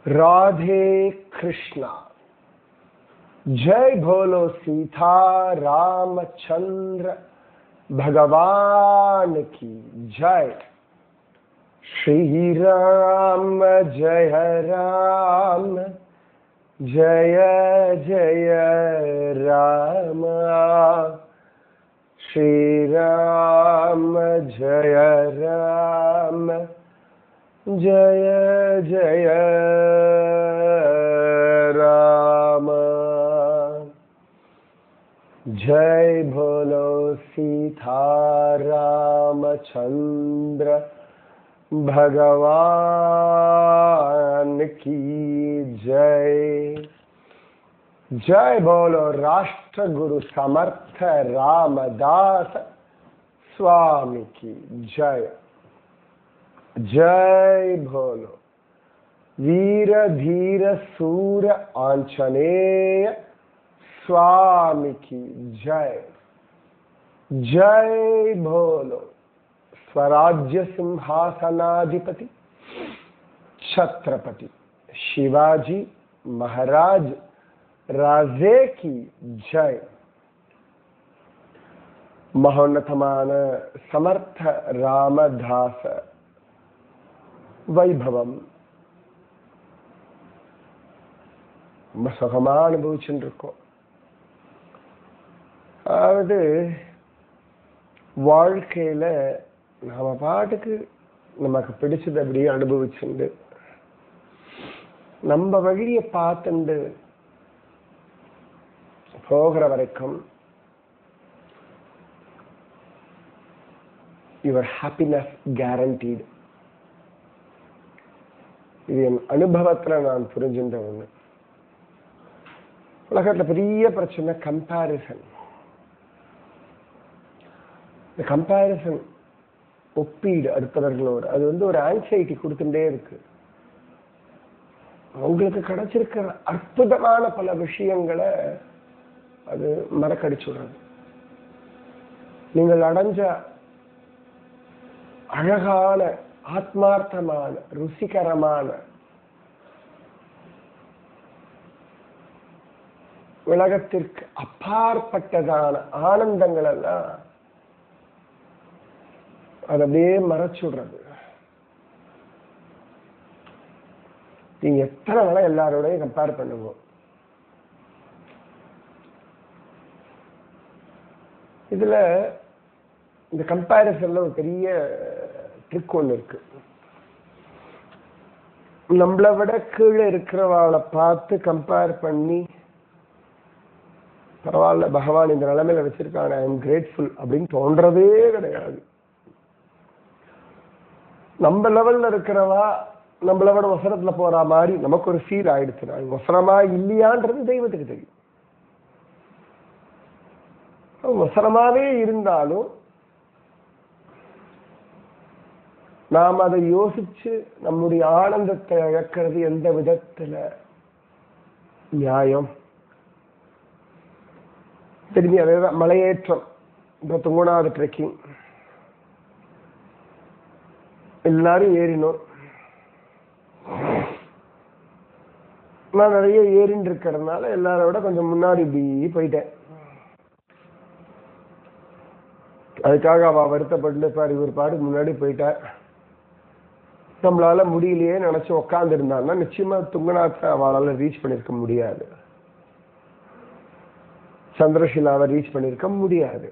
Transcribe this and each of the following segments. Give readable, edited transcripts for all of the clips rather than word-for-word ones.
राधे कृष्णा। जय बोलो सीता रामचंद्र भगवान की जय। श्री राम जय राम, जय जय राम। श्री राम जय राम, जय जय राम। जय बोलो सीता रामचंद्र भगवान की जय। जय बोलो राष्ट्र गुरु समर्थ रामदास स्वामी की जय। जय बोलो वीर धीर सूर आंजनेय स्वामी की जय। जय बोलो स्वराज्य सिंहासनाधिपति छत्रपति शिवाजी महाराज राजे की जय। महोन्नतमान समर्थ रामदास வைபவம் ரொம்ப சுகமா அனுபவிச்சுட்டு இருக்கோம். அதாவது வாழ்க்கையில நாம பாட்டுக்கு நமக்கு பிடிச்சது அப்படியே அனுபவிச்சுண்டு நம்ம வழியை பார்த்துண்டு போகிற வரைக்கும் யுவர் ஹாப்பினஸ் கேரண்டீடு. இது என் அனுபவத்துல நான் புரிஞ்சுட்ட ஒண்ணு. உலகத்துல பெரிய பிரச்சனை கம்பேரிசன். இந்த கம்பேரிசன், ஒப்பீடு அடுத்தவர்களோடு, அது ஒரு ஆங்ஸைட்டி கொடுத்துட்டே இருக்கு. உங்களுக்கு கிடைச்சிருக்கிற அற்புதமான பல விஷயங்களை அது மறக்கடிச்சுடுறது. நீங்கள் அடைஞ்ச அழகான ஆத்மார்த்தமான ருசிகரமான உலகத்திற்கு அப்பாற்பட்டதான ஆனந்தங்கள் எல்லாம் அது அப்படியே மறைச்சுடுறது. நீங்க எத்தனை வேலை எல்லாரோடையும் கம்பேர் பண்ணுவோம். இதுல இந்த கம்பேரிசன்ல ஒரு பெரிய ட்ரிக் ஒன்று இருக்கு. நம்மளை விட கீழே இருக்கிறவாளை பார்த்து கம்பேர் பண்ணி பரவாயில்ல பகவான் இந்த நிலைமையில வச்சிருக்காங்க, ஐ எம் கிரேட்ஃபுல் அப்படின்னு தோன்றதே கிடையாது. நம்ம லெவல்ல இருக்கிறவா நம்மளை விட வசனத்துல போற மாதிரி நமக்கு ஒரு ஃபீல் ஆயிடுச்சுன்னா வசனமா இல்லையான்றது தெய்வத்துக்கு தெரியும். வசனமாவே இருந்தாலும் நாம் அதை யோசிச்சு நம்முடைய ஆனந்தத்தை இழக்கிறது எந்த விதத்துல நியாயம்? திரும்பி அதேதான் மலையேற்றம். இப்போ துங்குனாவது ட்ரெக்கிங் எல்லாரும் ஏறினோம். நான் நிறைய ஏறின்னு இருக்கிறதுனால எல்லாரை விட கொஞ்சம் முன்னாடி இப்படி போயிட்டேன். அதுக்காக அவ வருத்தப்பட்டு பாரு இவர் பாடு முன்னாடி போயிட்டார், நம்மளால முடியலையே நினைச்சு உக்காந்து இருந்தான்னா நிச்சயமா துங்கநாத்தை அவளால ரீச் பண்ணிருக்க முடியாது, சந்திரஷிலாவை ரீச் பண்ணிருக்க முடியாது.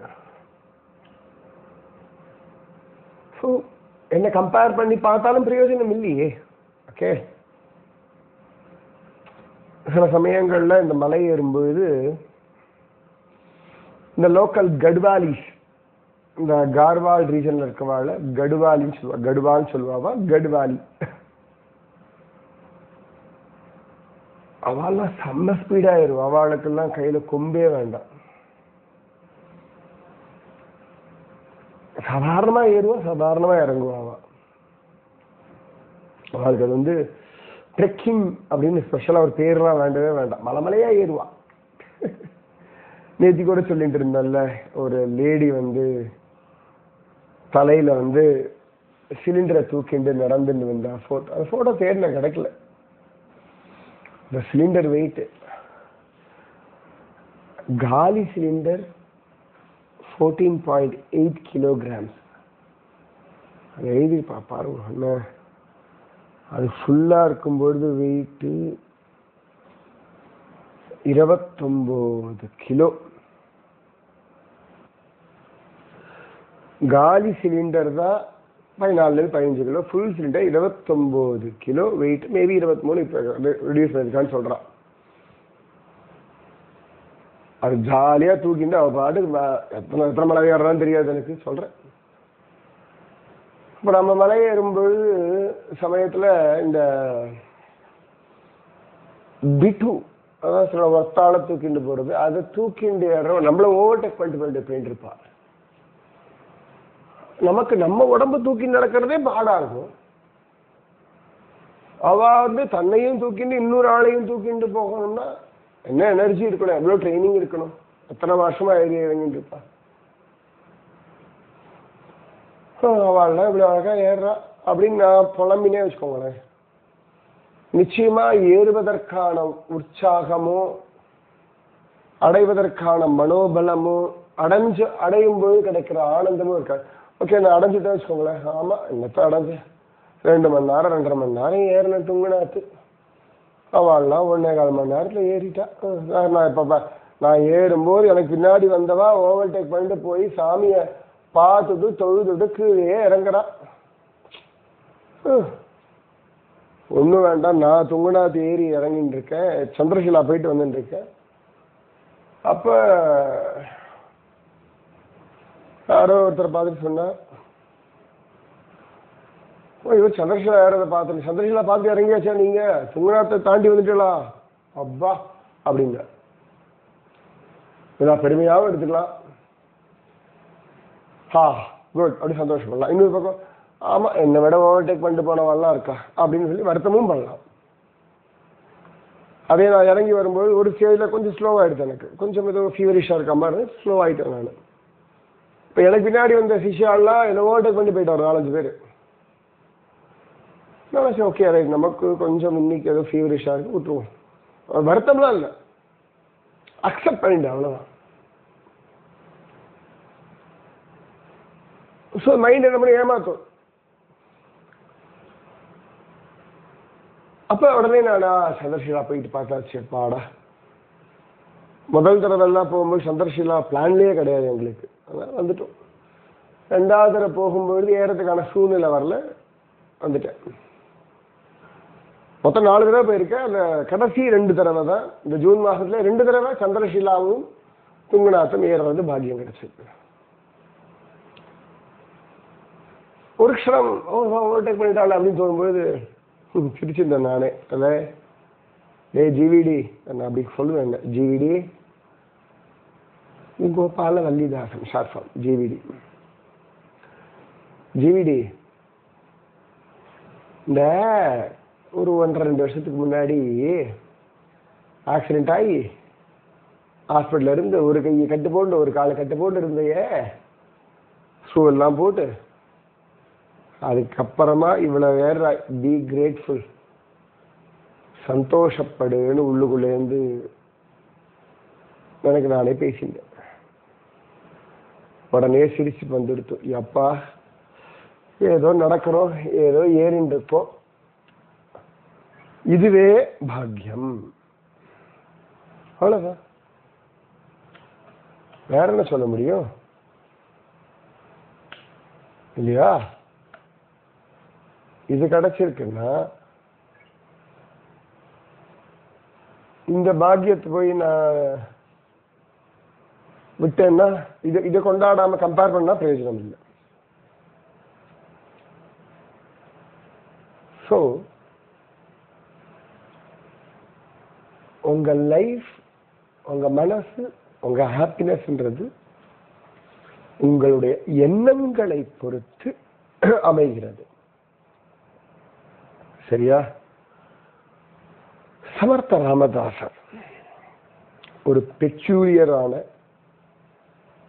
என்ன கம்பேர் பண்ணி பார்த்தாலும் பிரயோஜனம் இல்லையே. ஓகே, சில சமயங்கள்ல இந்த மலை ஏறும்போது இந்த லோக்கல் கட்வாலிஸ், இந்த கார்வால் ரீஜன்ல இருக்கவாள் கடுவாலின்னு சொல்லுவா, கடுவான்னு சொல்லுவாவா கடுவாலி. அவள்லாம் செம்ம ஸ்பீடா ஏறுவா. அவளுக்கெல்லாம் கையில கொம்பே வேண்டாம், சாதாரணமா ஏறுவா, சாதாரணமா இறங்குவாவா. அவளுக்கு அது ட்ரெக்கிங் அப்படின்னு ஸ்பெஷலா ஒரு பேர்லாம் வேண்டவே வேண்டாம், மலைமலையா ஏறுவா. நேத்தி கூட சொல்லிட்டு இருந்தல்ல, ஒரு லேடி தலையில சிலிண்டரை தூக்கிண்டு நடந்துட்டு வந்தா. போட்டோ தேடின கிடைக்கல. The cylinder weight, காலி சிலிண்டர் 14.8 kilograms. அது எழுதி பாருங்க என்ன, அது ஃபுல்லா இருக்கும்பொழுது வெயிட்டு 29 கிலோ. காலி சிலிண்டர் தான் 14-15 kilo, full cylinder 29 kilo weight, maybe 23 இப்போ ரெடியூஸ் பண்ணிருக்கான்னு சொல்றான். அது ஜாலியா தூக்கிட்டு அவ பாட்டு எத்தனை மலை ஏறான்னு தெரியாது எனக்கு சொல்றேன். இப்ப நம்ம மலை ஏறும்பொழுது சமயத்துல இந்த பிட்டு, அதான் சில ஒத்தால தூக்கிட்டு போறது, அதை தூக்கிண்டு ஏறோம் நம்மள ஓவர்டேக் பண்ணிட்டு இருப்பா. நமக்கு நம்ம உடம்பு தூக்கி நடக்கிறதே பாடா இருக்கும். அவ தன்னையும் தூக்கிட்டு இன்னொரு ஆளையும் தூக்கிட்டு போகணும்னா என்ன எனர்ஜி இருக்கணும், எவ்வளவு ட்ரைனிங் இருக்கணும், எத்தனை வருஷமா ஏறி இறங்கிட்டு இருப்பா. அவள் இப்படி அழகா ஏறுறா அப்படின்னு நான் புலம்பினே வச்சுக்கோங்களேன். நிச்சயமா ஏறுவதற்கான உற்சாகமோ அடைவதற்கான மனோபலமோ அடையும் போது கிடைக்கிற ஆனந்தமும் இருக்காது. ஓகே, நான் அடைஞ்சிட்டேன் வச்சுக்கோங்களேன். ஆமா, என்னத்த அடைஞ்சேன், 2 மணி நேரம் 2.5 மணி நேரம் ஏறின துங்குனாத்து. அவள்லாம் 1.25 மணி நேரத்துல ஏறிட்டா. நான் இப்ப நான் ஏறும்போது எனக்கு பின்னாடி வந்தவா ஓவர்டேக் பண்ணிட்டு போய் சாமிய பார்த்துட்டு தொழுதுட்டு கீழே இறங்குறா. ஒண்ணும் வேண்டாம், நான் துங்குனாத்து ஏறி இறங்கிட்டு இருக்கேன், சந்திரசிலா போயிட்டு வந்துட்டு இருக்கேன். அப்ப யாரோ ஒருத்தர் பார்த்துட்டு சொன்னார், இவர் சந்திரசிலா ஏறதை பார்த்து, சந்திரசிலா பார்த்து இறங்கியாச்சா நீங்க, துங்குநாத்தை தாண்டி வந்துட்டீங்களா, அப்பா அப்படிங்க. இதெல்லாம் பெருமையாகவும் எடுத்துக்கலாம், குட் அப்படி சந்தோஷப்படலாம். இன்னொரு பக்கம் ஆமா என்னை விட ஓவர்டேக் பண்ணிட்டு போனவெல்லாம் இருக்கா அப்படின்னு சொல்லி வருத்தமும் பண்ணலாம். அதே நான் இறங்கி வரும்போது ஒரு ஸ்டேஜில் கொஞ்சம் ஸ்லோவாகிடுது, எனக்கு கொஞ்சம் ஏதோ ஃபீவரிஷாக இருக்க மாதிரி ஸ்லோ ஆகிட்டேன் நான். இப்போ எனக்கு பின்னாடி வந்த சிஷியாலாம் என்னை ஓவர்டேக் பண்ணி போயிட்டார் 4-5 பேர். நான் ஓகே ரைட், நமக்கு கொஞ்சம் இன்னைக்கு ஏதோ ஃபீவரிஷாக இருக்கு, விட்டுருவோம், வருத்தம்லாம் இல்லை, அக்செப்ட் பண்ணிட்டேன், அவ்வளோதான். ஸோ மைண்ட் என்ன பண்ணி ஏமாத்தும். அப்போ உடனே நானா சந்திரஷிலா போயிட்டு பார்த்தாச்சு. பாடா முதல் தடவைலாம் போகும்போது சந்திரஷிலா பிளான்லேயே கிடையாது எங்களுக்கு, அதான் வந்துட்டோம். 2வது தடவை போகும்பொழுது ஏறதுக்கான சூழ்நிலை வரல, வந்துட்டேன். மொத்தம் 4 தடவை போயிருக்கேன். அந்த கடைசி 2 தடவை தான் இந்த ஜூன் மாசத்துல 2 தடவை சந்திரஷிலாவும் துங்குநாத்தும் ஏறுறது பாக்கியம் கிடைச்சது. ஒரு க்ஷணம் ஓவர்டேக் பண்ணிட்டாள் அப்படின்னு தோணும்போது சிரிச்சிருந்தேன் நானே. அல்ல ஜிவிடி, நான் அப்படி சொல்லுவேன், GVD Gopala Vallidasan short form GVD. GVD இந்த ஒரு 1.5-2 வருஷத்துக்கு முன்னாடி ஆக்சிடென்ட் ஆகி ஹாஸ்பிட்டல் இருந்து ஒரு கையை கட்டு போட்டு ஒரு காலை கட்டு போட்டு இருந்தையே, ஷூ எல்லாம் போட்டு, அதுக்கப்புறமா இவ்வளவு வேற பி கிரேட்ஃபுல், சந்தோஷப்படுன்னு உள்ளுக்குள்ளேருந்து எனக்கு நானே பேசிட்டேன். உடனே சிரிச்சு வந்துடுத்து, அப்பா ஏதோ நடக்கிறோம், ஏதோ ஏறின்னு இருக்கோம், இதுவே பாக்கியம், அவ்வளவுதான். வேற என்ன சொல்ல முடியும் இல்லையா? இது கிடைச்சிருக்குன்னா இந்த பாக்கியத்தை போய் நான் விட்டேன்னா இதை கொண்டாடாம கம்பேர் பண்ணா பிரயோஜனம் இல்லை. ஸோ உங்க லைஃப், உங்க மனசு, உங்க ஹாப்பினஸ்ன்றது உங்களுடைய எண்ணங்களை பொறுத்து அமைகிறது. சரியா? சமர்த்த ராமதாசர் ஒரு பெக்யூலியரான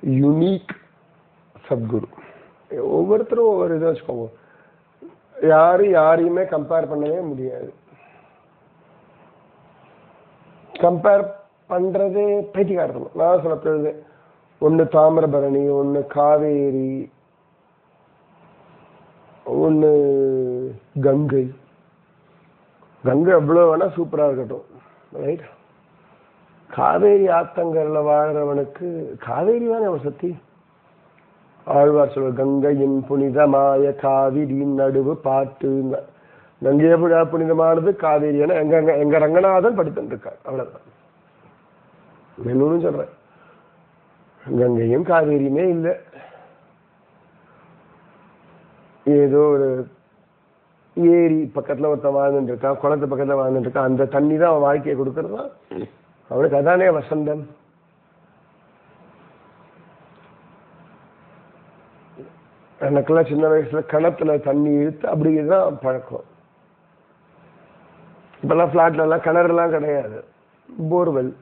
யூனிக் சத்குரு. ஒவ்வொருத்தரும் ஒவ்வொரு இதை வச்சுக்கோங்க, யாரையுமே கம்பேர் பண்ணவே முடியாது. கம்பேர் பண்றது பைத்தியக்காரத்தனம். நான் சொல்ல ஒண்ணு தாமிரபரணி, ஒண்ணு காவேரி, ஒண்ணு கங்கை. கங்கை எவ்வளவு வேணா சூப்பரா இருக்கட்டும், ரைட்? காவேரி ஆத்தங்கர்ல வாழ்றவனுக்கு காவேரி தானே அவன் சக்தி. ஆழ்வார் சொல்ற கங்கையின் புனிதமாய காவிரியின் நடுவு பாட்டு. கங்கைய புனிதமானது காவேரி. எங்க ரங்கநாதன் படித்துட்டு இருக்கார், அவ்வளவுதான். இன்னொன்னு சொல்றேன், கங்கையும் காவேரியுமே இல்லை, ஏதோ ஒரு ஏரி பக்கத்துல ஒருத்தன் வாழ்ந்துட்டு இருக்கா, குளத்து பக்கத்துல வாழ்ந்துட்டு இருக்கா, அந்த தண்ணி தான் அவன் வாழ்க்கையை கொடுக்கறதா, அவனுக்கு அதானே வசந்தம். எனக்கெல்லாம் சின்ன வயசுல கிணத்துல தண்ணி இழுத்து அப்படிதான் பழக்கம். இப்பெல்லாம் பிளாட்ல எல்லாம் கிணறு எல்லாம் கிடையாது, போர்வெல்.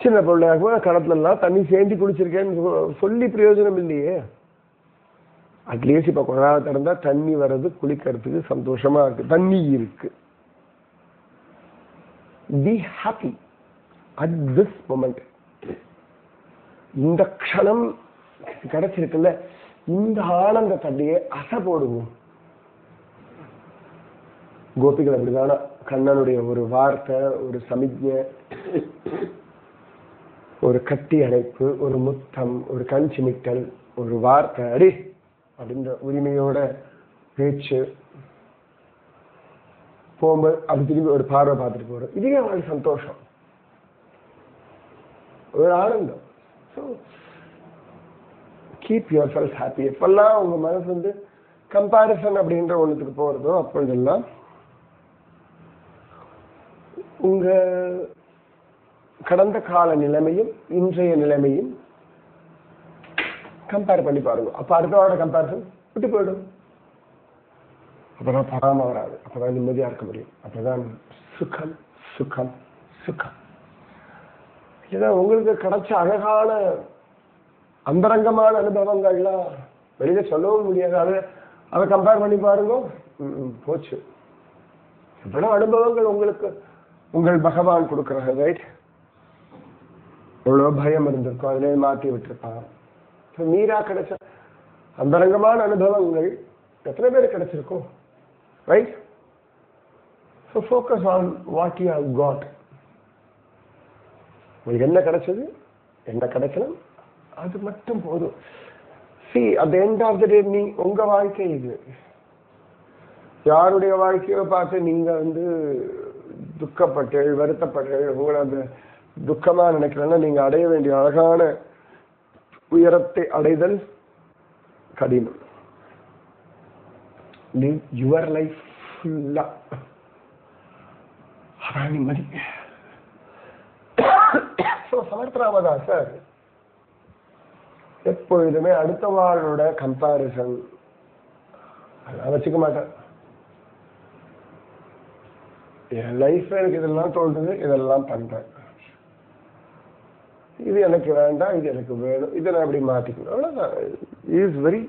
சின்ன பிள்ளையாக கிணத்துல எல்லாம் தண்ணி சேர்ந்து குடிச்சிருக்கேன்னு சொல்லி பிரயோஜனம் இல்லையே. அட்லீஸ்ட் இப்ப குழாவை திறந்தா தண்ணி வர்றது குளிக்கிறதுக்கு சந்தோஷமா இருக்கு, தண்ணி இருக்கு. Be happy at this moment. இந்த க்ஷணம் கிடைச்சிருக்குல்ல, இந்த ஆனந்த தண்ணியை அசை போடுவோம். கோபிகள் அப்படிதானா, கண்ணனுடைய ஒரு வார்த்தை, ஒரு சமிக்ஞை, ஒரு கட்டி அணைப்பு, ஒரு முத்தம், ஒரு கண் சிமிட்டல், ஒரு வார்த்தை, அடி அப்படின்ற உரிமையோட பேச்சு, போகும்போது அப்படி திரும்பி ஒரு பார்வை பார்த்துட்டு போறோம். இதுவே அவங்களுக்கு சந்தோஷம், ஒரு ஆனந்தம். So keep your self happy. எப்பெல்லாம் உங்க மனசு வந்து கம்பாரிசன் அப்படின்ற ஒண்ணுத்துக்கு போறதோ அப்பொழுதெல்லாம் உங்க கடந்த கால நிலைமையும் இன்றைய நிலைமையும் கம்பேர் பண்ணி பாருங்க. அப்ப அடுத்தவாட கம்பேரிசன் விட்டு போயிடும். அப்பதான் பராம வராது, அப்பதான் நிம்மதியா இருக்க முடியும், அப்பதான் சுகம் சுகம் சுகம். இதான் உங்களுக்கு கிடைச்ச அழகான அந்தரங்கமான அனுபவங்கள்லாம் வெளியில சொல்லவும் முடியாது. அதை கம்பேர் பண்ணி பாருங்க, போச்சு. இவ்வளவு அனுபவங்கள் உங்களுக்கு உங்கள் பகவான் கொடுக்கிறாங்க, ரைட்? எவ்வளவு பயம் இருந்திருக்கும், அதிலே மாற்றி விட்டுருப்பான். மீரா கிடைச்ச அந்தரங்கமான அனுபவங்கள் எத்தனை பேர் கிடைச்சிருக்கும், right? So focus on what you have got. உங்களுக்கு என்ன கிடைச்சது, என்ன கிடைக்கணும், அது மட்டும் போதும். See, at the end of the day, நீ உங்க வாழ்க்கை இது. யாருடைய வாழ்க்கையோ பார்த்து நீங்க வந்து துக்கப்பட்டு வருத்தப்பட்டு உங்களை அந்த துக்கமா நினைக்கிறேன்னா நீங்க அடைய வேண்டிய அழகான உயரத்தை அடைதல் கடினம். Live your life full-ஆ. அதான் நிம்மதி. சமர்த்தராமதாசர் எப்பொழுதுமே அடுத்த வாழ்வோட கம்பாரிசன் அதெல்லாம் வச்சுக்க மாட்டார். என் லைஃப்ல எனக்கு இதெல்லாம் தோன்றுது, இதெல்லாம் பண்றேன், இது எனக்கு வேண்டாம், இது எனக்கு வேணும், இதை நான் எப்படி மாத்திக்கணும், அவ்வளவுதான். Is very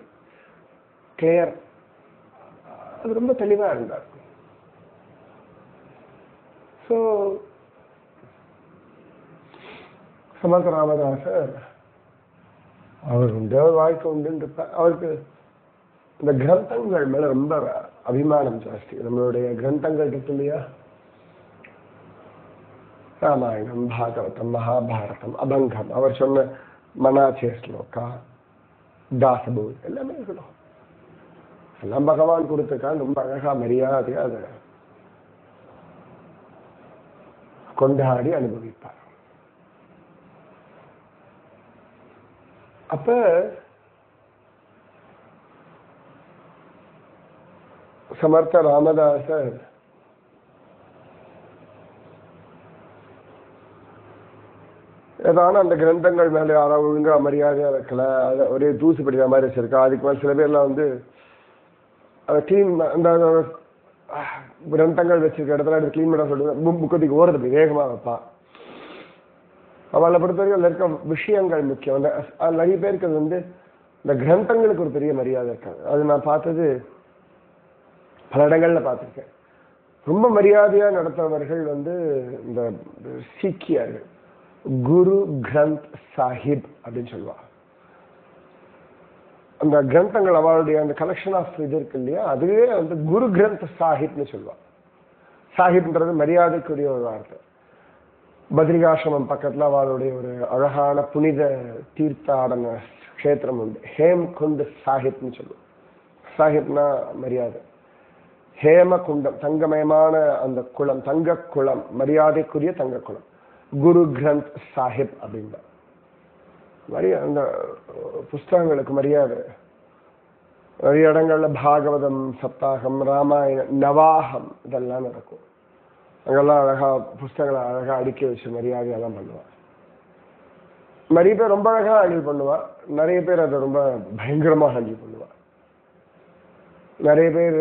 clear. அது ரொம்ப தெளிவா இருந்தார். ஸோ சமர்த்த ராமதாசர் அவர் உண்டு, அவர் வாழ்க்கை உண்டுன்னு இருப்பார். அவருக்கு இந்த கிரந்தங்கள் மேல ரொம்ப அபிமானம் ஜாஸ்தி. நம்மளுடைய கிரந்தங்கள் இருக்கு இல்லையா, ராமாயணம், பாகவதம், மகாபாரதம், அபங்கம், அவர் சொன்ன மனாச்சே ஸ்லோகா, தாசபூர் எல்லாமே இருக்கணும். எல்லாம் பகவான் கொடுத்துருக்கான். ரொம்ப அழகா மரியாதையா அதை கொண்டாடி அனுபவிப்பார். அப்ப சமர்த்த ராமதாசர் ஏதான அந்த கிரந்தங்கள் மேல யாராவது ஒழுங்கா மரியாதையா வைக்கல, அதை ஒரே தூசு படிக்கிற மாதிரி வச்சிருக்கா. அதுக்கு மேல சில பேர்லாம் வந்து அதை கிளீன், அந்த கிரந்தங்கள் வச்சிருக்க இடத்துல அதை கிளீன் பண்ண சொல்லுங்க, புக்கத்துக்கு ஓரது வேகமா வைப்பா. அவளை பொறுத்த வரைக்கும் அதில் இருக்க விஷயங்கள் முக்கியம். அந்த நிறைய பேருக்கு அது வந்து இந்த கிரந்தங்களுக்கு ஒரு பெரிய மரியாதை இருக்காது. அது நான் பார்த்தது பல இடங்கள்ல பார்த்துருக்கேன். ரொம்ப மரியாதையா நடத்துறவர்கள் இந்த சீக்கியர்கள். குரு கிரந்த் சாஹிப் அப்படின்னு சொல்லுவா. அந்த கிரந்தங்கள் அவளுடைய அந்த கலெக்ஷன் ஆஃப் இது இருக்கு இல்லையா, அதுவே குரு கிரந்த் சாஹிப்னு சொல்லுவா. சாஹிப்ன்றது மரியாதைக்குரிய ஒரு வார்த்தை. பத்ரிகாசிரமம் பக்கத்துல அவளுடைய ஒரு அழகான புனித தீர்த்தாடன கஷேத்திரம் உண்டு. ஹேம்குண்ட் சாஹிப்னு சொல்லுவோம். சாஹிப்னா மரியாதை. ஹேமகுண்டம் தங்கமயமான அந்த குளம், தங்க குளம், மரியாதைக்குரிய தங்க குளம், குரு கிரந்த் சாஹிப் அப்படின்பா. அந்த புஸ்தகங்களுக்கு மரியாதை. நிறைய இடங்கள்ல பாகவதம் சப்தாகம், ராமாயணம், நவாகம் இதெல்லாம் நடக்கும். அங்கெல்லாம் அழகா புஸ்தகங்களை அழகா அடுக்கி வச்சு மரியாதையெல்லாம் பண்ணுவார். நிறைய பேர் ரொம்ப அழகா ஹேண்டில் பண்ணுவா, நிறைய பேர் அதை ரொம்ப பயங்கரமா ஹேண்டில் பண்ணுவா. நிறைய பேர்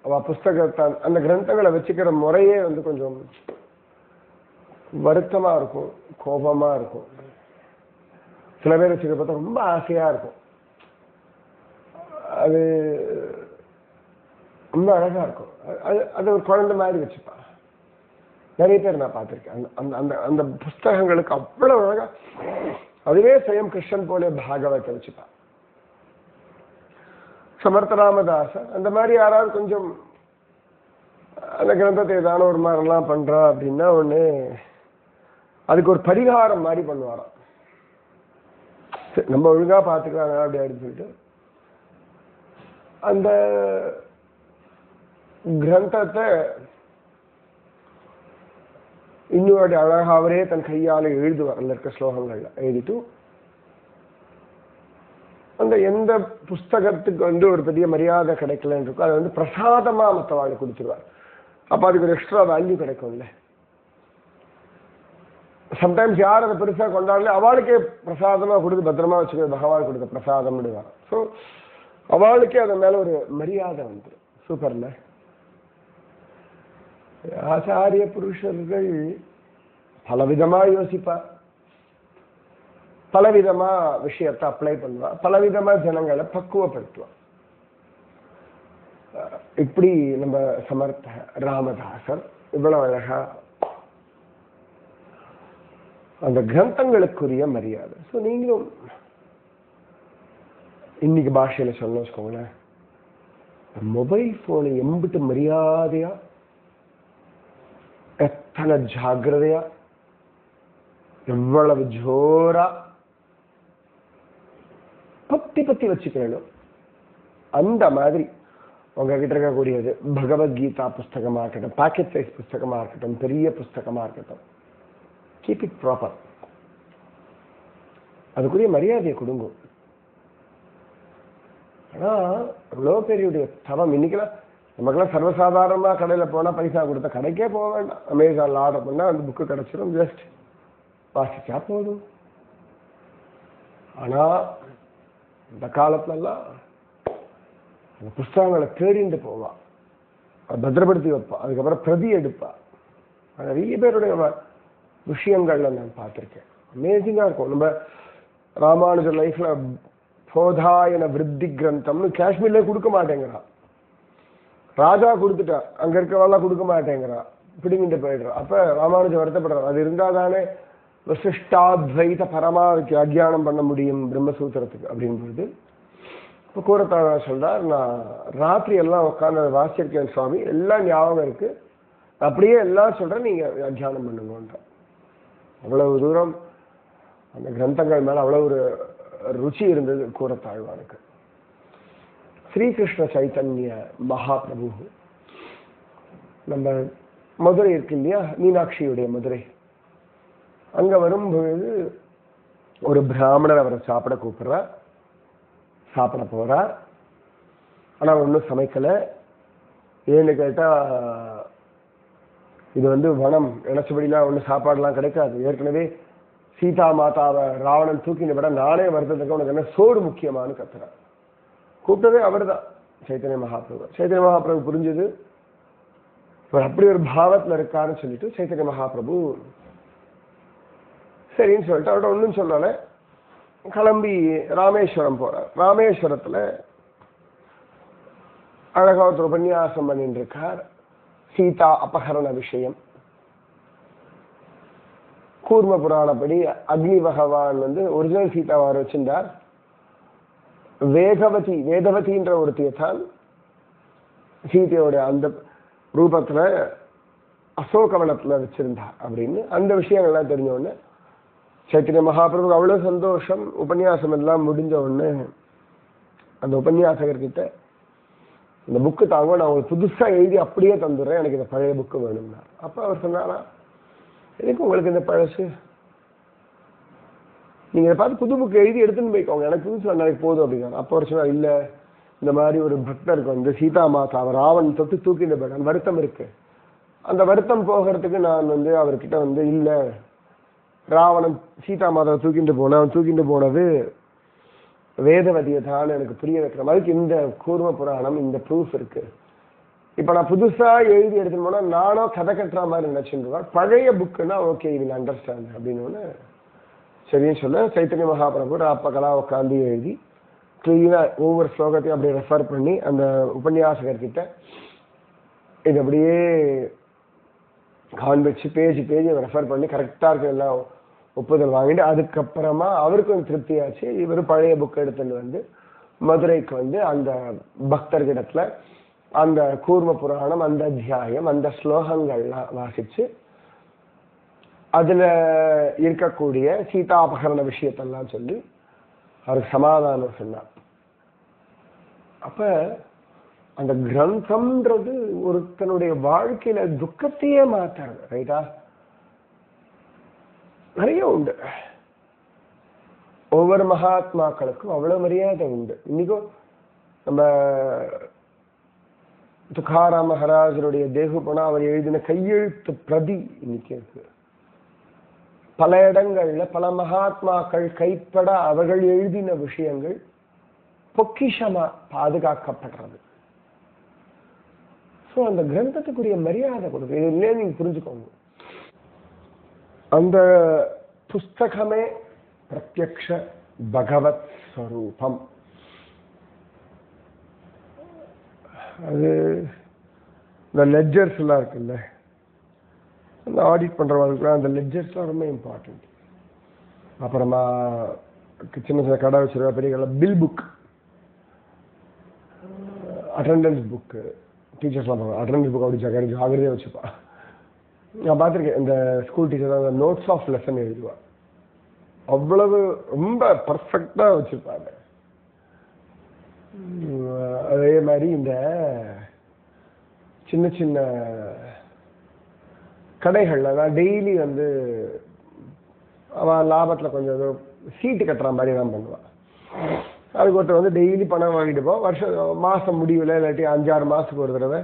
அவ புஸ்தகத்தை அந்த கிரந்தங்களை வச்சுக்கிற முறையே கொஞ்சம் வருத்தமா இருக்கும், கோபமா இருக்கும். சில பேர் வச்சுக்க பார்த்தா ரொம்ப ஆசையா இருக்கும். அது ரொம்ப அழகா இருக்கும். அது ஒரு குழந்தை மாதிரி வச்சுப்பா. நிறைய பேர் நான் பார்த்திருக்கேன். அந்த அந்த புஸ்தகங்களுக்கு அவ்வளவு அழகா, அதுவே சுயம் கிருஷ்ணன் போல பாகவத்தை வச்சுப்பா. சமர்த்த ராமதாச அந்த மாதிரி யாராவது கொஞ்சம் அந்த கிரந்தத்தை ஏதான ஒரு மாதிரிலாம் பண்றா அப்படின்னா ஒண்ணு அதுக்கு ஒரு பரிகாரம் மாதிரி பண்ணுவாராம். நம்ம ஒழுங்கா பார்த்துக்கிறாங்க அப்படி அப்படின்னு சொல்லிட்டு அந்த கிரந்தத்தை இன்னொரு அழகா அவரே தன் கையால எழுதுவார். அதில் இருக்க ஸ்லோகங்கள்ல எழுதிட்டு அந்த எந்த புஸ்தகத்துக்கு ஒரு பெரிய மரியாதை கிடைக்கலன்னு இருக்கோ அதை பிரசாதமா மற்றவாளுக்கு கொடுத்துருவார். அப்ப அதுக்கு ஒரு எக்ஸ்ட்ரா வேல்யூ கிடைக்கும்ல. சம்டைம்ஸ் யார் அதை பெருசா கொண்டாடல அவளுக்கே பிரசாதமா கொடுத்து பத்திரமா வச்சுக்க பகவான் கொடுத்த பிரசாதம். ஸோ அவளுக்கே அதன் மேல ஒரு மரியாதை வந்துடும். சூப்பர்ல. ஆச்சாரிய புருஷர்கள் பலவிதமா யோசிப்பா, பலவிதமா விஷயத்தை அப்ளை பண்ணுவா, பலவிதமா ஜனங்களை பக்குவப்படுத்துவா. இப்படி நம்ம சமர்த்த ராமதாசர் இவ்வளவு அழகா அந்த கிரந்தங்களுக்குரிய மரியாதை. ஸோ நீங்களும் இன்னைக்கு பாஷையில சொல்லணும் வச்சுக்கோங்களேன், மொபைல் போனை எம்பிட்டு மரியாதையா, எத்தனை ஜாகிரதையா, எவ்வளவு ஜோரா பத்தி வச்சுக்கணும். அந்த மாதிரி உங்ககிட்ட இருக்கக்கூடியது பகவத்கீதா புஸ்தகமா இருக்கட்டும், பாக்கெட் சைஸ் புஸ்தகமா இருக்கட்டும், பெரிய புஸ்தகமா இருக்கட்டும், கீப் இட் ப்ராப்பர். அதுக்குரிய மரியாதையை கொடுங்க. ஆனா எவ்வளோ பெரிய தவம். இன்னைக்கெல்லாம் நமக்கெல்லாம் சர்வசாதாரணமா கடையில போனா பைசா கொடுத்தா கடைக்கே போக வேண்டாம். அமேசான்ல ஆர்டர் பண்ணா அந்த புக்கு கிடைச்சிடும், ஜஸ்ட் வாசிச்சா போதும். ஆனா இந்த காலத்துல எல்லாம் அந்த புஸ்தகங்களை தேடிட்டு போவா, பத்திரப்படுத்தி வைப்பா, அதுக்கப்புறம் பிரதி எடுப்பா. நிறைய பேருடைய விஷயங்கள்ல நான் பார்த்திருக்கேன். அமேசிங்கா இருக்கும். நம்ம ராமானுஜர் லைஃப்ல போதாயன விருத்தி கிரந்தம்னு காஷ்மீர்ல கொடுக்க மாட்டேங்கிறா, ராஜா கொடுத்துட்டா, அங்க இருக்கவெல்லாம் கொடுக்க மாட்டேங்கிறா, பிடிங்கிட்டு போயிடுறா. அப்ப ராமானுஜர் வருத்தப்படுறார், அது இருந்தா தானே விசிஷ்டாத்வைத பரமா அத்தியானம் பண்ண முடியும் பிரம்மசூத்திரத்துக்கு அப்படின்றது. இப்போ கூறத்தாழ சொல்றார், நான் ராத்திரி எல்லாம் உட்காந்து வாசிச்சிருக்கேன் சுவாமி, எல்லாம் ஞாபகம் இருக்கு, அப்படியே எல்லாம் சொல்றேன், நீங்க அத்தியானம் பண்ணுங்கன்ற. அவ்வளவு தூரம் அந்த கிரந்தங்கள் மேல அவ்வளவு ஒரு ருச்சி இருந்தது கூறத்தாழ்வானுக்கு. ஸ்ரீகிருஷ்ண சைத்தன்ய மகாபிரபு நம்ம மதுரை இருக்கு இல்லையா, மீனாட்சியுடைய மதுரை, அங்க வரும்பொழுது ஒரு பிராமணர் அவரை சாப்பிட கூப்பிடுறார். சாப்பிட போறார். ஆனா ஒன்றும் சமைக்கல. ஏன்னு கேட்டா இது வனம், நினைச்சபடிலாம் ஒன்றும் சாப்பாடுலாம் கிடைக்காது. ஏற்கனவே சீதா மாதாவை ராவணன் தூக்கின விட நானே வருத்தத்துக்கு உனக்கு என்ன சோறு முக்கியமானு கத்துறார். கூப்பிட்டதே அவர் தான், சைத்தன்ய மகாபிரபு. சைத்தன்ய மகாபிரபு புரிஞ்சது அப்படி ஒரு பாவத்துல இருக்காருன்னு சொல்லிட்டு சைத்தன்ய மகாபிரபு சரின்னு சொல்லிட்டு அவர்கிட்ட ஒன்றும் சொல்லலை, கிளம்பி ராமேஸ்வரம் போறார். ராமேஸ்வரத்துல அழகா ஒருத்தர் உபன்யாசம் பண்ணிட்டு இருக்கார். சீதா அபகரண விஷயம். கூர்ம புராணப்படி அக்னி பகவான் ஒரிஜினல் சீதாவை வச்சிருந்தார். வேதவதின்ற ஒருத்தியை தான் சீதையோட அந்த ரூபத்துல அசோகவனத்துல வச்சிருந்தா அப்படின்னு அந்த விஷயங்கள்லாம் தெரிஞ்ச உடனே சைத்தன்ய மகாபிரபு அவ்வளவு சந்தோஷம். உபன்யாசம் எல்லாம் முடிஞ்ச உடனே அந்த உபன்யாசகர்கிட்ட இந்த புக்கு தாங்க, நான் உங்களுக்கு புதுசா எழுதி அப்படியே தந்துடுறேன், எனக்கு இந்த பழைய புக்கு வேணும்னா. அப்ப அவர் சொன்னாரா, எதுக்கு உங்களுக்கு இந்த பழசு, நீங்க பார்த்து புது புக்கு எழுதி எடுத்துன்னு போய்க்கோங்க, எனக்கு புதுசு நாளைக்கு போதும் அப்படின்னா. அப்ப அவர் சொன்னார், இல்ல இந்த மாதிரி ஒரு பக்தருக்கு சீதா மாதா அவர் ராவன் தொட்டு தூக்கிட்டு போயிட்டான், வருத்தம் இருக்கு, அந்த வருத்தம் போகிறதுக்கு நான் அவர்கிட்ட இல்ல, ராவணன் சீதா மாதாவை தூக்கிட்டு போன, அவன் தூக்கிட்டு போனது வேதவதியை தான் எனக்கு புரிய வைக்கிற மாதிரி இந்த கூர்ம புராணம் இந்த ப்ரூஃப் இருக்கு. இப்ப நான் புதுசா எழுதி எடுத்துன்னு போனா நானும் கதை கட்டுற மாதிரி நினைச்சுருவேன், பழைய புக்குன்னா ஓகே வில் அண்டர்ஸ்டாண்ட் அப்படின்னு சரின்னு சொல்ல சைத்தன்ய மகாபிரபு ராப்பகலா உட்காந்து எழுதி கிளீனா ஒவ்வொரு ஸ்லோகத்தையும் அப்படியே ரெஃபர் பண்ணி அந்த உபன்யாசகர்கிட்ட இது அப்படியே காண்பிச்சு பேஜ் ரெஃபர் பண்ணி கரெக்டா இருக்கு எல்லாம் ஒப்புதல் வாங்கிட்டு அதுக்கப்புறமா அவருக்கும் திருப்தியாச்சு. இவர் பழைய புக் எடுத்துட்டு மதுரைக்கு அந்த பக்தர்கிடத்துல அந்த கூர்ம புராணம் அந்த அத்தியாயம் அந்த ஸ்லோகங்கள்லாம் வாசிச்சு அதுல இருக்கக்கூடிய சீதாபகரண விஷயத்தெல்லாம் சொல்லி அவருக்கு சமாதானம் சொன்னார். அப்ப அந்த கிரந்தம்ன்றது ஒருத்தனுடைய வாழ்க்கையில துக்கத்தையே மாத்தாது. ரைட்டா? நிறைய உண்டு. ஒவ்வொரு மகாத்மாக்களுக்கும் அவ்வளவு மரியாதை உண்டு. இன்னைக்கும் நம்ம துக்காராம் மகாராஜருடைய தேகு போனா அவர் எழுதின கையெழுத்து பிரதி இன்னைக்கு இருக்கு. பல இடங்கள்ல பல மகாத்மாக்கள் கைப்பட அவர்கள் எழுதின விஷயங்கள் பொக்கிஷமா பாதுகாக்கப்படுறது. அந்த கிரந்தத்துக்குரிய மரியாதை கொடுக்கு. இதுல நீங்க புரிஞ்சுக்கோங்க, அந்த புஸ்தகமே பிரத்யக்ஷ பகவத் ஸ்வரூபம். அது இந்த லெட்ஜர்ஸ் எல்லாம் இருக்குல்ல, அந்த ஆடிட் பண்றவங்களுக்கு அந்த லெட்ஜர்ஸ்லாம் ரொம்ப இம்பார்ட்டன்ட். அப்புறமா சின்ன சின்ன கடை வச்சிருக்க பெரிய கடை பில் புக், அட்டெண்டன்ஸ் புக்கு, டீச்சர்ஸ்லாம் அட்டெண்டன்ஸ் புக் அப்படி ஜாகிரதையாக வச்சுப்பா. நான் பார்த்துருக்கேன், இந்த ஸ்கூல் டீச்சர் அந்த நோட்ஸ் ஆஃப் லெசன் எழுதுவா, அவ்வளவு ரொம்ப பர்ஃபெக்டா வச்சிருப்பாங்க. அதே மாதிரி இந்த சின்ன சின்ன கடைகள்ல நான் டெய்லி அவன் லாபத்துல கொஞ்சம் சீட்டு கட்டுற மாதிரி தான் பண்ணுவான். அதுக்கு ஒருத்தர் டெய்லி பணம் வாங்கிட்டு போ, மாசம் முடிவில் இல்லாட்டி 5-6 மாசத்துக்கு ஒரு தடவை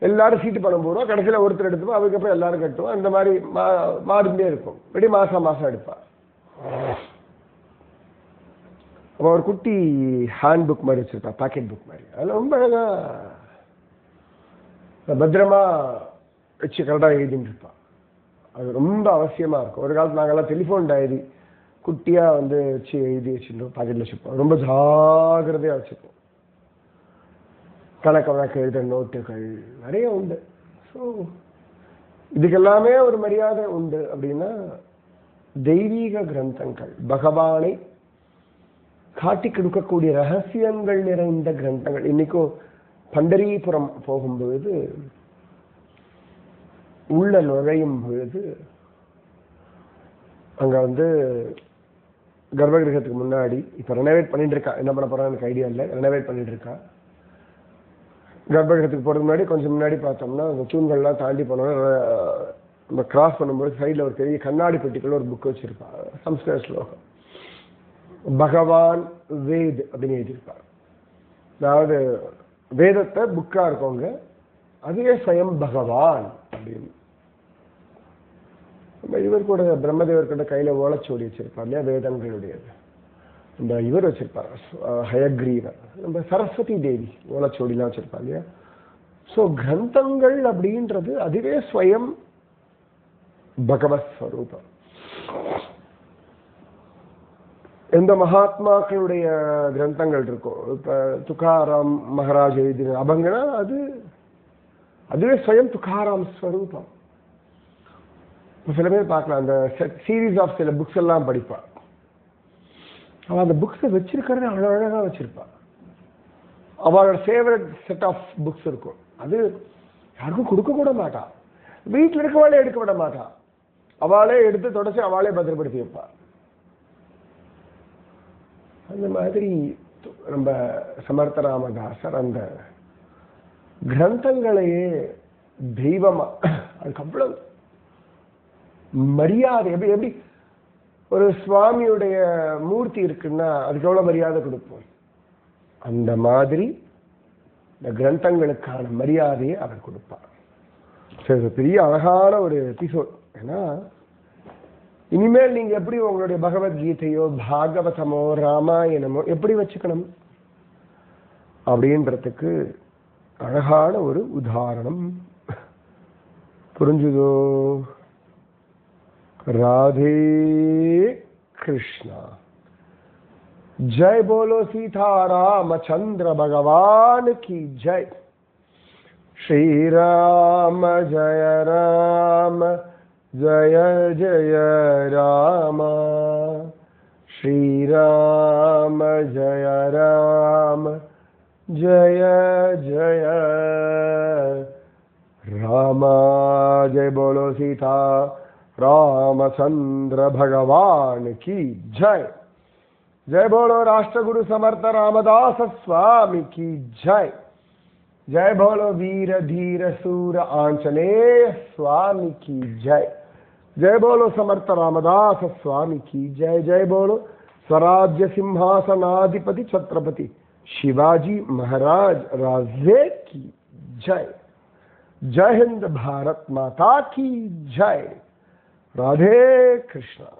எல்லாரும் சீட்டு பணம் போடுவோம். கடைசியில் ஒருத்தர் எடுத்துப்போம், அதுக்கப்புறம் எல்லாரும் கட்டுவோம். இந்த மாதிரி மாறிட்டே இருக்கும். இப்படி மாசம் எடுப்பா. அப்போ ஒரு குட்டி ஹேண்ட் புக் மாதிரி வச்சிருப்பா, பாக்கெட் புக் மாதிரி. அதில் ரொம்ப அழகா பத்திரமா வச்சு கரெக்டாக எழுதிட்டு இருப்பா. அது ரொம்ப அவசியமா இருக்கும். ஒரு காலத்து நாங்கெல்லாம் டெலிஃபோன் டைரி குட்டியா வச்சு எழுதி வச்சுருந்தோம், பாக்கெட்ல வச்சுப்போம். ரொம்ப ஜாகிரதையா வச்சுப்போம். கணக்கு எழுதுற நோட்டுகள் நிறைய உண்டு. ஸோ இதுக்கெல்லாமே ஒரு மரியாதை உண்டு. அப்படின்னா தெய்வீக கிரந்தங்கள், பகவானை காட்டி கொடுக்கக்கூடிய ரகசியங்கள் நிறைந்த கிரந்தங்கள். இன்னைக்கும் பண்டரிபுரம் போகும்பொழுது உள்ள நுழையும் பொழுது அங்க கர்ப்பகிரகத்துக்கு முன்னாடி இப்ப ரெனோவேட் பண்ணிட்டு இருக்கா. என்ன பண்ண போறான்னு எனக்கு ஐடியா இல்லை. ரெனோவேட் பண்ணிட்டு இருக்கா. கர்ப்பகிரகத்துக்கு போறதுக்கு முன்னாடி கொஞ்சம் முன்னாடி பார்த்தோம்னா அந்த தூண்கள்லாம் தாண்டி போனோம்னா நம்ம கிராஸ் பண்ணும்போது சைட்ல ஒரு பெரிய கண்ணாடி பெட்டிக்குள்ள ஒரு புக் வச்சிருப்பா, சம்ஸ்கிருத ஸ்லோகம், பகவான் வேத் அப்படின்னு எழுதியிருப்பார். அதாவது வேதத்தை புக்கா இருக்கவங்க அதுவே ஸ்வயம் பகவான் அப்படின்னு. இவர் கூட பிரம்மதேவர் கிட்ட கையில ஓலைச்சோடி வச்சிருப்பார் இல்லையா, வேதங்களுடையது. இந்த இவர் வச்சிருப்பார் ஹயக்ரீவர், நம்ம சரஸ்வதி தேவி ஓலைச்சோடிலாம் வச்சிருப்பார் இல்லையா. ஸோ கிரந்தங்கள் அப்படின்றது அதுவே ஸ்வயம் பகவத் ஸ்வரூபம். எந்த மகாத்மாக்களுடைய கிரந்தங்கள் இருக்கோ, இப்ப துக்காராம் மகாராஜ் எழுதின அபங்கனா அதுவே ஸ்வயம் துக்காராம் ஸ்வரூபம். சில பேர் பார்க்கலாம், அந்த சீரீஸ் ஆஃப் சில புக்ஸ் எல்லாம் படிப்பா. அவள் அந்த புக்ஸை வச்சிருக்கிறது அழகா வச்சிருப்பா. அவளோட ஃபேவரட் செட் ஆஃப் புக்ஸ் இருக்கும். அது யாருக்கும் கொடுக்க கூட மாட்டா. வீட்டில் இருக்கவாளே எடுக்க விட மாட்டா. அவளே எடுத்து தொடச்சி அவளே பத்திரப்படுத்தி வைப்பா. அந்த மாதிரி நம்ம சமர்த்த ராமதாசர் அந்த கிரந்தங்களையே தெய்வமா, அதுக்கு அவ்வளவு மரியாதை. எப்படி எப்படி ஒரு சுவாமியுடைய மூர்த்தி இருக்குன்னா அதுக்கு எவ்வளவு மரியாதை கொடுப்போம், அந்த மாதிரி இந்த கிரந்தங்களுக்கான மரியாதையை அவர் கொடுப்பார். சரி, பெரிய அழகான ஒரு எபிசோட். ஏன்னா இனிமேல் நீங்க எப்படி உங்களுடைய பகவத்கீதையோ பாகவதமோ ராமாயணமோ எப்படி வச்சுக்கணும் அப்படின்றதுக்கு அழகான ஒரு உதாரணம். புரிஞ்சுதோ? ராதே கிருஷ்ணா. जय बोलो सीतारामचंद्र भगवान की जय. श्री राम जय राम जय जय राम. श्री राम जय राम जय जय राम. जय बोलो सीता रामचंद्र भगवान की जय. जय बोलो राष्ट्रगुरु समर्थ रामदास स्वामी की जय. जय बोलो वीर धीर सूर आंजनेय स्वामी की जय. जय बोलो समर्थ रामदास स्वामी की जय. जय बोलो स्वराज्य सिंहासनाधिपति छत्रपति शिवाजी महाराज राजे की जय. जय हिंद, भारत माता की जय. राधे कृष्णा.